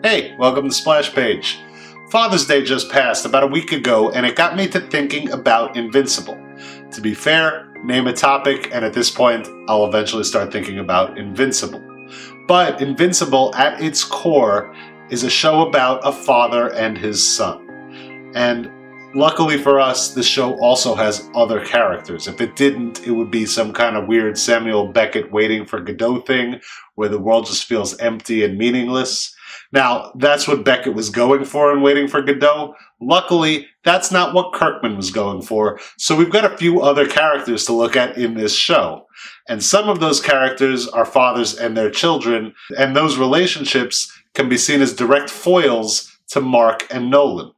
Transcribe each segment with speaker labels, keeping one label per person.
Speaker 1: Hey, welcome to Splash Page. Father's Day just passed about a week ago, and it got me to thinking about Invincible. To be fair, name a topic, and at this point, I'll eventually start thinking about Invincible. But Invincible, at its core, is a show about a father and his son. And luckily for us, this show also has other characters. If it didn't, it would be some kind of weird Samuel Beckett Waiting for Godot thing, where the world just feels empty and meaningless. Now, that's what Beckett was going for in Waiting for Godot. Luckily, that's not what Kirkman was going for, so we've got a few other characters to look at in this show. And some of those characters are fathers and their children, and those relationships can be seen as direct foils to Marc and Nolan.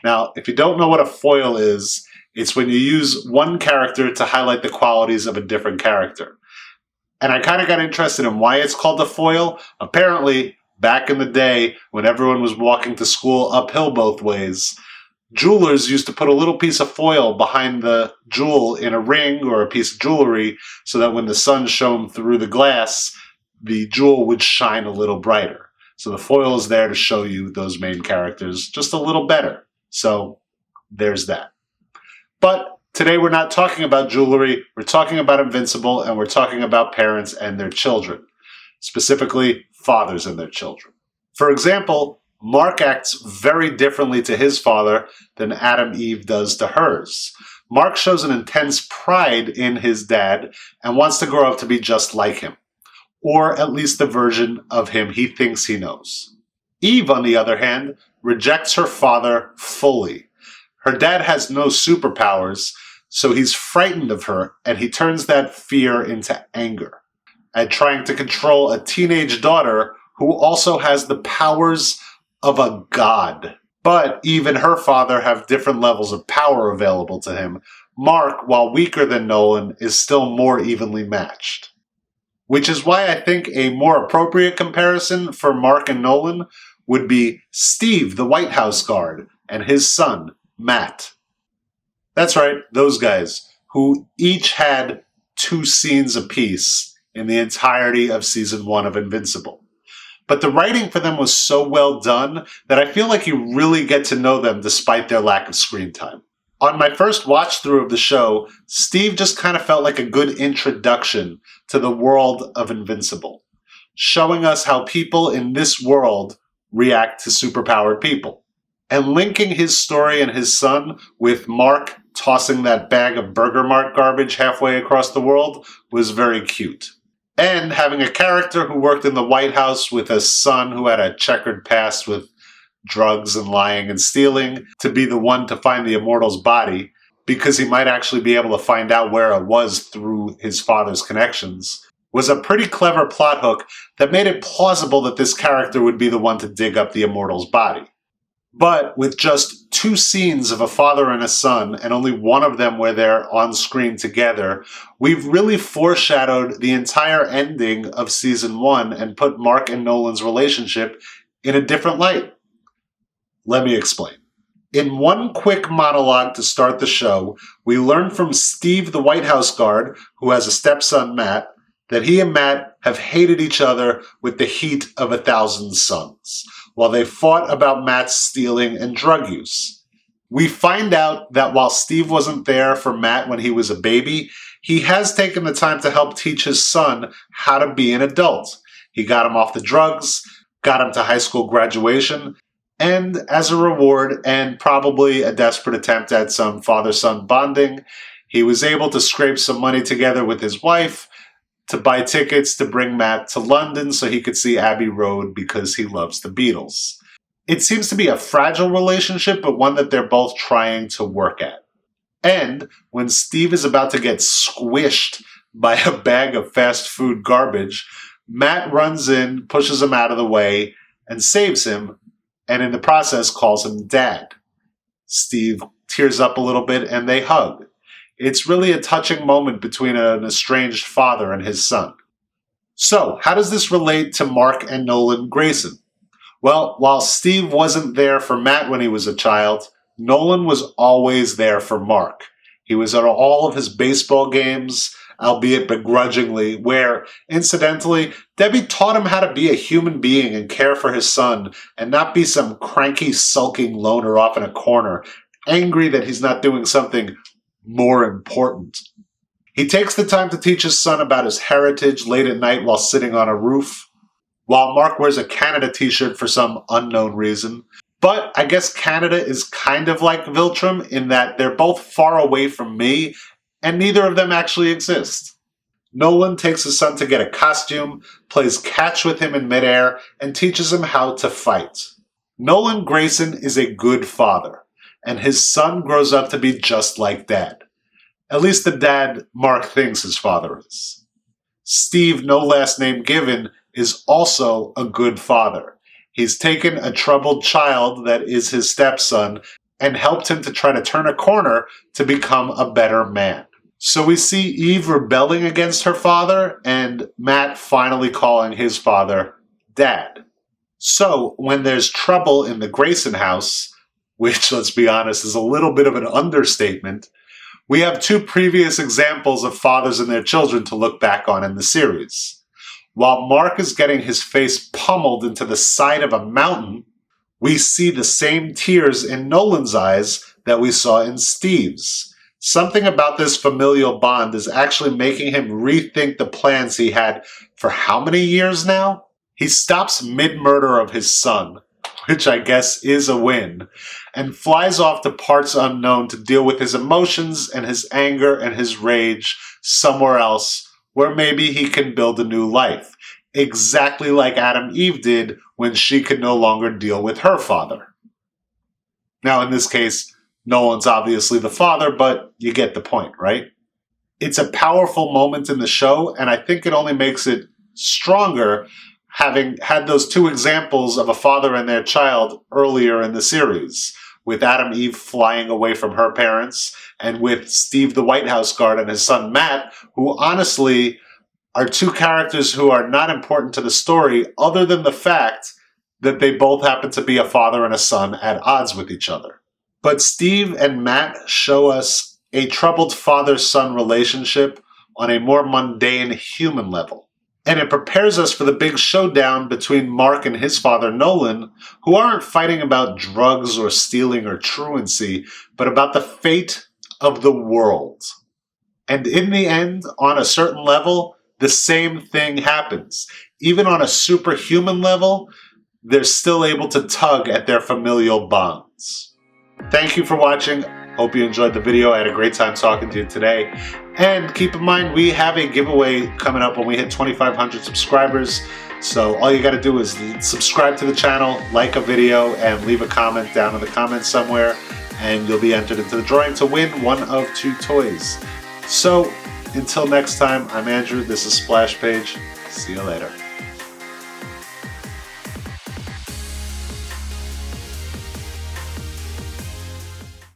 Speaker 1: Now, if you don't know what a foil is, it's when you use one character to highlight the qualities of a different character. And I kind of got interested in why it's called a foil. Apparently, back in the day, when everyone was walking to school uphill both ways, jewelers used to put a little piece of foil behind the jewel in a ring or a piece of jewelry so that when the sun shone through the glass, the jewel would shine a little brighter. So the foil is there to show you those main characters just a little better. So there's that. But today we're not talking about jewelry, we're talking about Invincible, and we're talking about parents and their children. Specifically, fathers and their children. For example, Marc acts very differently to his father than Adam Eve does to hers. Marc shows an intense pride in his dad and wants to grow up to be just like him, or at least the version of him he thinks he knows. Eve, on the other hand, rejects her father fully. Her dad has no superpowers, so he's frightened of her, and he turns that fear into anger at trying to control a teenage daughter who also has the powers of a god. But Eve and her father have different levels of power available to him. Marc, while weaker than Nolan, is still more evenly matched. Which is why I think a more appropriate comparison for Marc and Nolan would be Steve, the White House guard, and his son, Matt. That's right, those guys, who each had 2 scenes apiece in the entirety of Season 1 of Invincible. But the writing for them was so well done that I feel like you really get to know them despite their lack of screen time. On my first watch through of the show, Steve just kind of felt like a good introduction to the world of Invincible, showing us how people in this world react to superpowered people. And linking his story and his son with Marc tossing that bag of Burger Mart garbage halfway across the world was very cute. And having a character who worked in the White House with a son who had a checkered past with drugs and lying and stealing to be the one to find the Immortal's body, because he might actually be able to find out where it was through his father's connections, was a pretty clever plot hook that made it plausible that this character would be the one to dig up the Immortal's body. But with just 2 scenes of a father and a son, and only one of them where they're on screen together, we've really foreshadowed the entire ending of Season 1 and put Marc and Nolan's relationship in a different light. Let me explain. In one quick monologue to start the show, we learn from Steve, the White House guard, who has a stepson, Matt, that he and Matt have hated each other with the heat of 1,000 suns, while they fought about Matt's stealing and drug use. We find out that while Steve wasn't there for Matt when he was a baby, he has taken the time to help teach his son how to be an adult. He got him off the drugs, got him to high school graduation, and as a reward, and probably a desperate attempt at some father-son bonding, he was able to scrape some money together with his wife to buy tickets to bring Matt to London so he could see Abbey Road because he loves the Beatles. It seems to be a fragile relationship, but one that they're both trying to work at. And when Steve is about to get squished by a bag of fast food garbage, Matt runs in, pushes him out of the way, and saves him, and in the process calls him Dad. Steve tears up a little bit and they hug. It's really a touching moment between an estranged father and his son. So, how does this relate to Marc and Nolan Greyson? Well, while Steve wasn't there for Matt when he was a child, Nolan was always there for Marc. He was at all of his baseball games, albeit begrudgingly, where, incidentally, Debbie taught him how to be a human being and care for his son and not be some cranky, sulking loner off in a corner, angry that he's not doing something more important. He takes the time to teach his son about his heritage late at night while sitting on a roof, while Mark wears a Canada t-shirt for some unknown reason. But I guess Canada is kind of like Viltrum in that they're both far away from me, and neither of them actually exist. Nolan takes his son to get a costume, plays catch with him in midair, and teaches him how to fight. Nolan Greyson is a good father, and his son grows up to be just like Dad. At least the dad Mark thinks his father is. Steve, no last name given, is also a good father. He's taken a troubled child that is his stepson and helped him to try to turn a corner to become a better man. So we see Eve rebelling against her father and Matt finally calling his father Dad. So when there's trouble in the Greyson house, which, let's be honest, is a little bit of an understatement, we have two previous examples of fathers and their children to look back on in the series. While Mark is getting his face pummeled into the side of a mountain, we see the same tears in Nolan's eyes that we saw in Steve's. Something about this familial bond is actually making him rethink the plans he had for how many years now? He stops mid-murder of his son, which I guess is a win, and flies off to parts unknown to deal with his emotions and his anger and his rage somewhere else where maybe he can build a new life, exactly like Adam Eve did when she could no longer deal with her father. Now, in this case, Nolan's obviously the father, but you get the point, right? It's a powerful moment in the show, and I think it only makes it stronger having had those two examples of a father and their child earlier in the series, with Adam Eve flying away from her parents, and with Steve the White House guard and his son Matt, who honestly are two characters who are not important to the story other than the fact that they both happen to be a father and a son at odds with each other. But Steve and Matt show us a troubled father-son relationship on a more mundane human level. And it prepares us for the big showdown between Mark and his father Nolan, who aren't fighting about drugs or stealing or truancy, but about the fate of the world. And in the end, on a certain level, the same thing happens. Even on a superhuman level, they're still able to tug at their familial bonds. Thank you for watching. Hope you enjoyed the video. I had a great time talking to you today. And keep in mind, we have a giveaway coming up when we hit 2,500 subscribers. So all you got to do is subscribe to the channel, like a video, and leave a comment down in the comments somewhere. And you'll be entered into the drawing to win one of 2 toys. So until next time, I'm Andrew. This is Splash Page. See you later.